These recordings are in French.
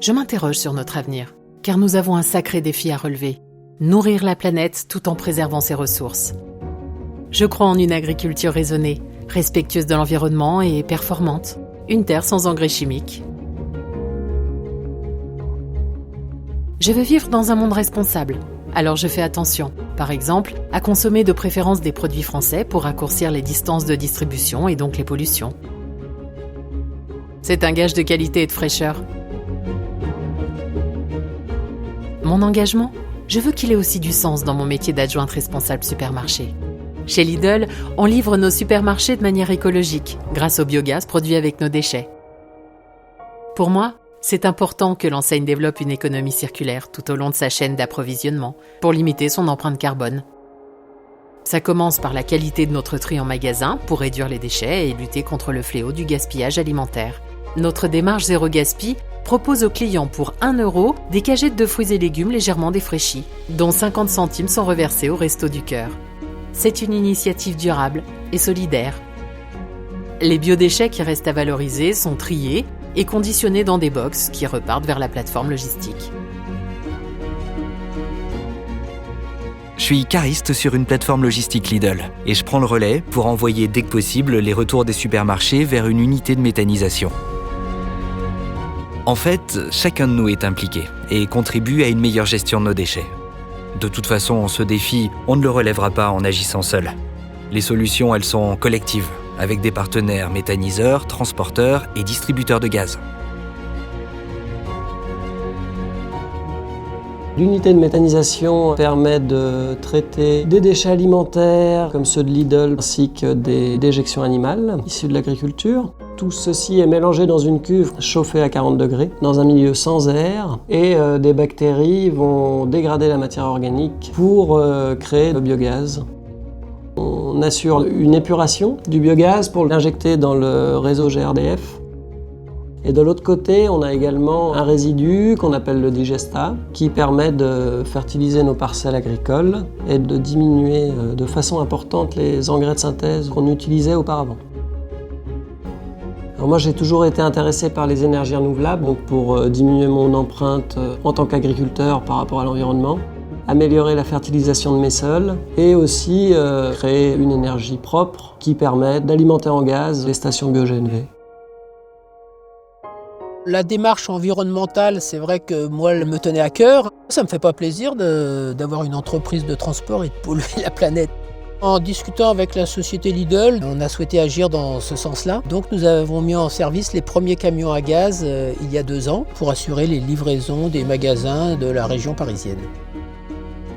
je m'interroge sur notre avenir, car nous avons un sacré défi à relever. Nourrir la planète tout en préservant ses ressources. Je crois en une agriculture raisonnée, respectueuse de l'environnement et performante. Une terre sans engrais chimiques. Je veux vivre dans un monde responsable, alors je fais attention, par exemple, à consommer de préférence des produits français pour raccourcir les distances de distribution et donc les pollutions. C'est un gage de qualité et de fraîcheur. Mon engagement, je veux qu'il ait aussi du sens dans mon métier d'adjointe responsable supermarché. Chez Lidl, on livre nos supermarchés de manière écologique, grâce au biogaz produit avec nos déchets. Pour moi, c'est important que l'enseigne développe une économie circulaire tout au long de sa chaîne d'approvisionnement, pour limiter son empreinte carbone. Ça commence par la qualité de notre tri en magasin, pour réduire les déchets et lutter contre le fléau du gaspillage alimentaire. Notre démarche Zéro Gaspi propose aux clients pour 1 € des cagettes de fruits et légumes légèrement défraîchis, dont 50 centimes sont reversés au Resto du Cœur. C'est une initiative durable et solidaire. Les biodéchets qui restent à valoriser sont triés et conditionnés dans des box qui repartent vers la plateforme logistique. Je suis cariste sur une plateforme logistique Lidl et je prends le relais pour envoyer dès que possible les retours des supermarchés vers une unité de méthanisation. En fait, chacun de nous est impliqué et contribue à une meilleure gestion de nos déchets. De toute façon, ce défi, on ne le relèvera pas en agissant seul. Les solutions, elles sont collectives, avec des partenaires méthaniseurs, transporteurs et distributeurs de gaz. L'unité de méthanisation permet de traiter des déchets alimentaires comme ceux de Lidl ainsi que des déjections animales issues de l'agriculture. Tout ceci est mélangé dans une cuve chauffée à 40 degrés, dans un milieu sans air, et des bactéries vont dégrader la matière organique pour créer le biogaz. On assure une épuration du biogaz pour l'injecter dans le réseau GRDF. Et de l'autre côté, on a également un résidu qu'on appelle le digestat, qui permet de fertiliser nos parcelles agricoles et de diminuer de façon importante les engrais de synthèse qu'on utilisait auparavant. Alors moi, j'ai toujours été intéressé par les énergies renouvelables, donc pour diminuer mon empreinte en tant qu'agriculteur par rapport à l'environnement, améliorer la fertilisation de mes sols et aussi créer une énergie propre qui permet d'alimenter en gaz les stations bio-GNV. La démarche environnementale, c'est vrai que moi, elle me tenait à cœur. Ça me fait pas plaisir d'avoir une entreprise de transport et de polluer la planète. En discutant avec la société Lidl, on a souhaité agir dans ce sens-là. Donc nous avons mis en service les premiers camions à gaz il y a 2 ans pour assurer les livraisons des magasins de la région parisienne.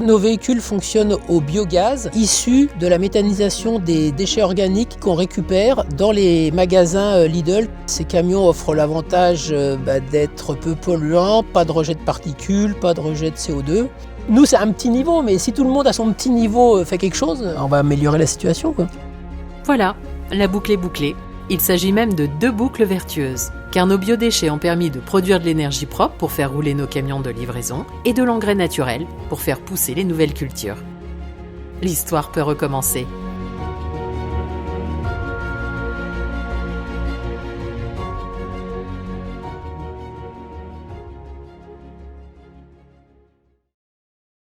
Nos véhicules fonctionnent au biogaz issu de la méthanisation des déchets organiques qu'on récupère dans les magasins Lidl. Ces camions offrent l'avantage d'être peu polluants, pas de rejet de particules, pas de rejet de CO2. Nous, c'est un petit niveau, mais si tout le monde à son petit niveau fait quelque chose, on va améliorer la situation, quoi. Voilà, la boucle est bouclée. Il s'agit même de 2 boucles vertueuses, car nos biodéchets ont permis de produire de l'énergie propre pour faire rouler nos camions de livraison et de l'engrais naturel pour faire pousser les nouvelles cultures. L'histoire peut recommencer.